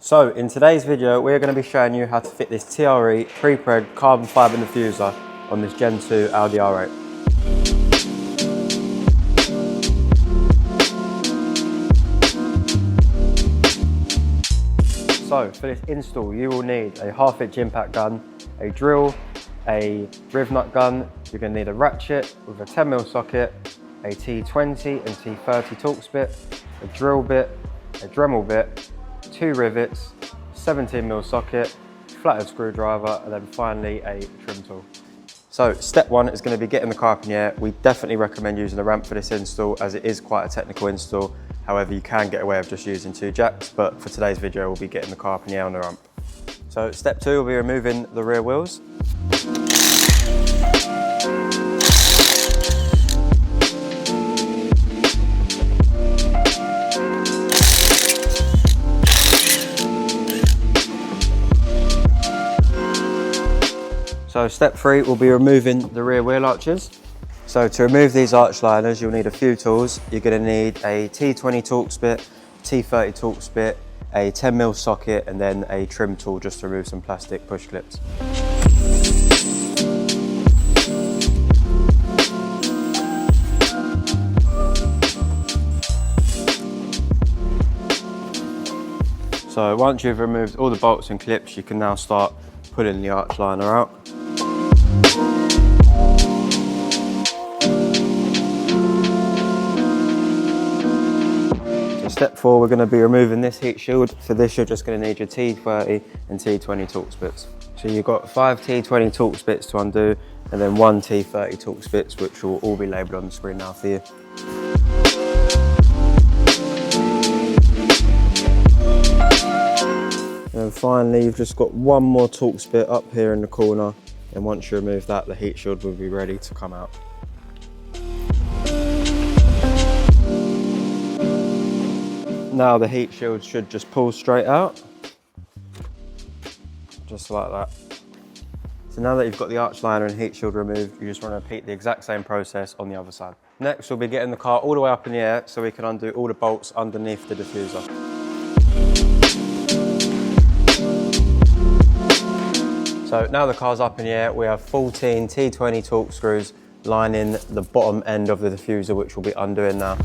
So in today's video, we're going to be showing you how to fit this TRE pre-preg carbon fibre diffuser on this Gen 2 Audi R8. So for this install, you will need a 1/2 inch impact gun, a drill, a riv nut gun. You're going to need a ratchet with a 10mm socket, a T20 and T30 Torx bit, a drill bit, a Dremel bit, 2 rivets, 17mm socket, flathead screwdriver, and then finally a trim tool. So step one is going to be getting the car up in the air. We definitely recommend using a ramp for this install as it is quite a technical install. However, you can get away with just using 2 jacks, but for today's video, we'll be getting the car up in the air on the ramp. So step 2 will be removing the rear wheels. So step 3 will be removing the rear wheel arches. So to remove these arch liners, you'll need a few tools. You're going to need a T20 Torx bit, T30 Torx bit, a 10mm socket, and then a trim tool just to remove some plastic push clips. So once you've removed all the bolts and clips, you can now start pulling the arch liner out. So step 4, we're going to be removing this heat shield. For this, you're just going to need your T30 and T20 Torx bits. So you've got 5 T20 Torx bits to undo, and then 1 T30 Torx bits, which will all be labelled on the screen now for you. And finally, you've just got 1 more Torx bit up here in the corner, and once you remove that, the heat shield will be ready to come out. Now the heat shield should just pull straight out, just like that. So now that you've got the arch liner and heat shield removed, you just want to repeat the exact same process on the other side. Next, we'll be getting the car all the way up in the air so we can undo all the bolts underneath the diffuser. So now the car's up in the air, we have 14 T20 Torx screws lining the bottom end of the diffuser, which we'll be undoing now.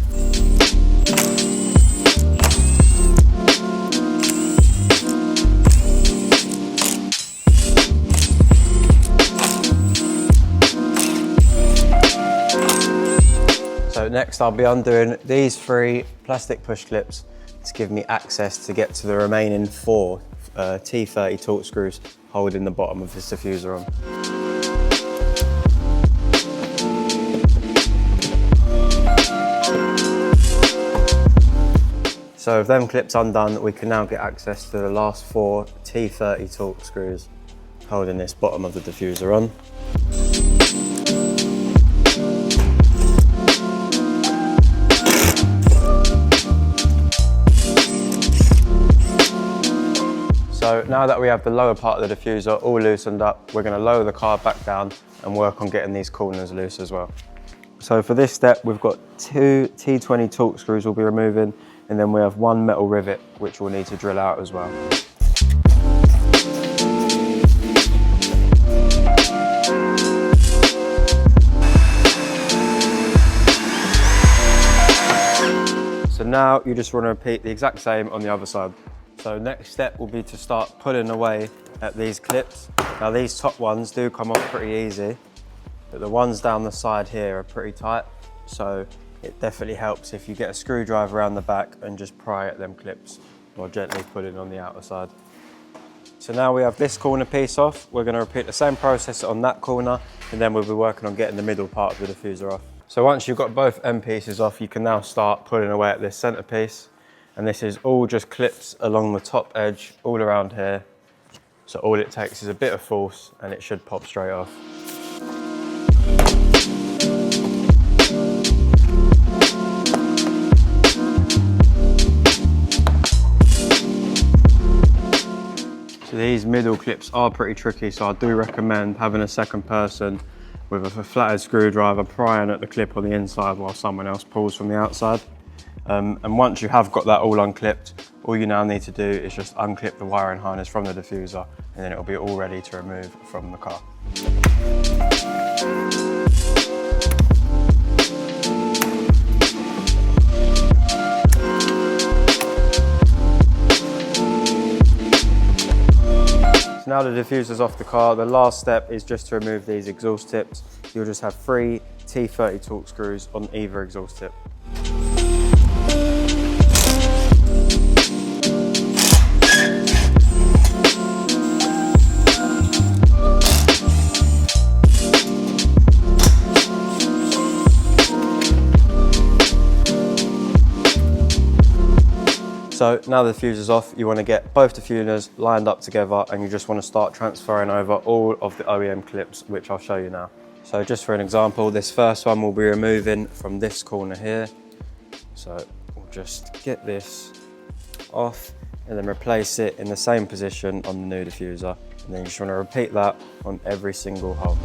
So next I'll be undoing these 3 plastic push clips to give me access to get to the remaining 4 T30 Torx screws holding the bottom of this diffuser on. So with them clips undone, we can now get access to the last 4 T30 Torx screws holding this bottom of the diffuser on. So now that we have the lower part of the diffuser all loosened up, we're going to lower the car back down and work on getting these corners loose as well. So for this step, we've got 2 T20 Torx screws we'll be removing, and then we have 1 metal rivet which we'll need to drill out as well. So now you just want to repeat the exact same on the other side. So next step will be to start pulling away at these clips. Now these top ones do come off pretty easy, but the ones down the side here are pretty tight. So it definitely helps if you get a screwdriver around the back and just pry at them clips while gently pulling on the outer side. So now we have this corner piece off. We're going to repeat the same process on that corner, and then we'll be working on getting the middle part of the diffuser off. So once you've got both end pieces off, you can now start pulling away at this center piece. And this is all just clips along the top edge, all around here. So all it takes is a bit of force and it should pop straight off. So these middle clips are pretty tricky, so I do recommend having a second person with a flathead screwdriver prying at the clip on the inside while someone else pulls from the outside. And once you have got that all unclipped, all you now need to do is just unclip the wiring harness from the diffuser, and then it'll be all ready to remove from the car. So now the diffuser's off the car, the last step is just to remove these exhaust tips. You'll just have 3 T30 torque screws on either exhaust tip. So now the diffuser's off, you want to get both diffusers lined up together, and you just want to start transferring over all of the OEM clips, which I'll show you now. So just for an example, this first one we'll be removing from this corner here. So we'll just get this off and then replace it in the same position on the new diffuser. And then you just want to repeat that on every single hole.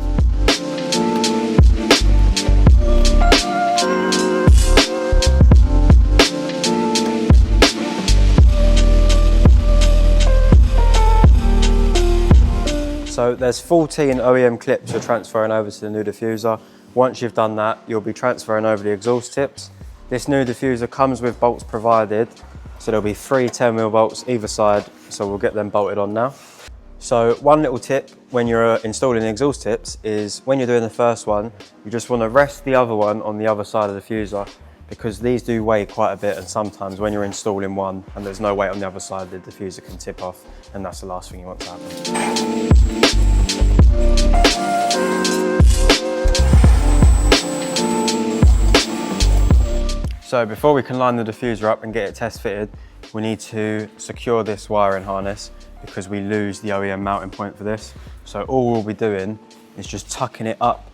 So there's 14 OEM clips you're transferring over to the new diffuser. Once you've done that, you'll be transferring over the exhaust tips. This new diffuser comes with bolts provided, so there'll be 3 10mm bolts either side, so we'll get them bolted on now. So one little tip when you're installing the exhaust tips is when you're doing the first one, you just want to rest the other one on the other side of the diffuser, because these do weigh quite a bit, and sometimes when you're installing one and there's no weight on the other side, the diffuser can tip off, and that's the last thing you want to happen. So before we can line the diffuser up and get it test fitted, we need to secure this wiring harness, because we lose the OEM mounting point for this. So all we'll be doing is just tucking it up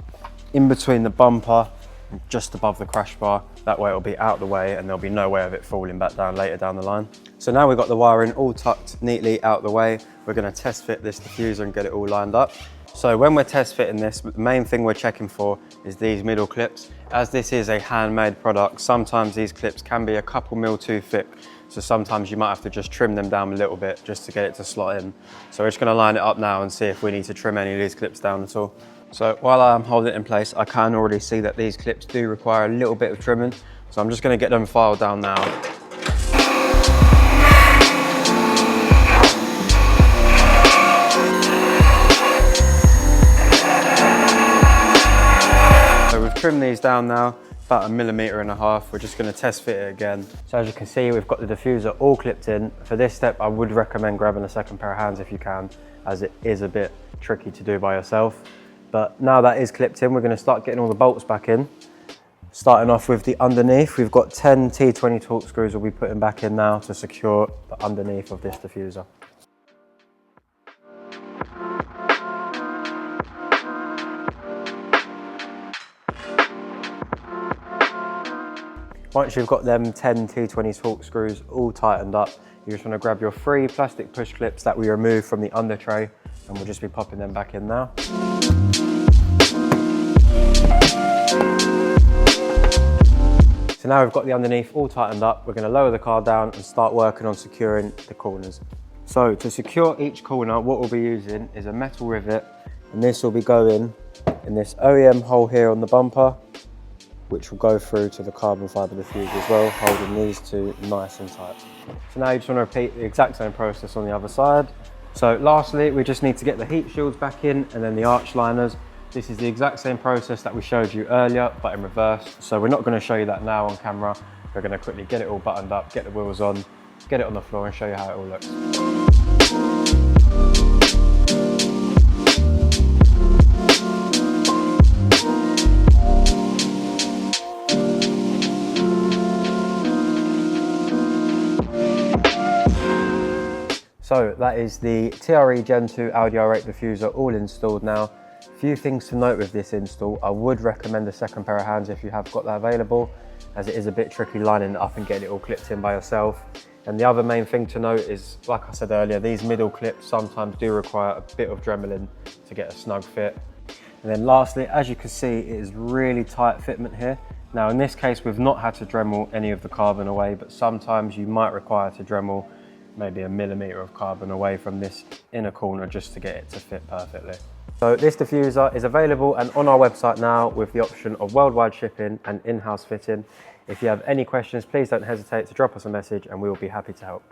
in between the bumper and just above the crash bar. That way it'll be out the way and there'll be no way of it falling back down later down the line. So now we've got the wiring all tucked neatly out the way, we're going to test fit this diffuser and get it all lined up. So when we're test fitting this, the main thing we're checking for is these middle clips. As this is a handmade product, sometimes these clips can be a couple mil too thick. So sometimes you might have to just trim them down a little bit just to get it to slot in. So we're just going to line it up now and see if we need to trim any of these clips down at all. So while I'm holding it in place, I can already see that these clips do require a little bit of trimming. So I'm just going to get them filed down now. So we've trimmed these down now, about 1.5 millimeters. We're just going to test fit it again. So as you can see, we've got the diffuser all clipped in. For this step, I would recommend grabbing a second pair of hands if you can, as it is a bit tricky to do by yourself. But now that is clipped in, we're going to start getting all the bolts back in. Starting off with the underneath, we've got 10 T20 torque screws we'll be putting back in now to secure the underneath of this diffuser. Once you've got them 10 T20 torque screws all tightened up, you just want to grab your 3 plastic push clips that we removed from the under tray, and we'll just be popping them back in now. So now we've got the underneath all tightened up, we're going to lower the car down and start working on securing the corners. So to secure each corner, what we'll be using is a metal rivet, and this will be going in this OEM hole here on the bumper, which will go through to the carbon fibre diffuser as well, holding these two nice and tight. So now you just want to repeat the exact same process on the other side. So lastly, we just need to get the heat shields back in and then the arch liners. This is the exact same process that we showed you earlier, but in reverse. So we're not going to show you that now on camera. We're going to quickly get it all buttoned up, get the wheels on, get it on the floor and show you how it all looks. So that is the TRE Gen 2 Audi R8 Diffuser all installed now. Few things to note with this install. I would recommend a second pair of hands if you have got that available, as it is a bit tricky lining it up and getting it all clipped in by yourself. And the other main thing to note is, like I said earlier, these middle clips sometimes do require a bit of dremeling to get a snug fit. And then lastly, as you can see, it is really tight fitment here. Now in this case, we've not had to Dremel any of the carbon away, but sometimes you might require to Dremel maybe 1 millimeter of carbon away from this inner corner just to get it to fit perfectly. So this diffuser is available and on our website now with the option of worldwide shipping and in-house fitting. If you have any questions, please don't hesitate to drop us a message and we will be happy to help.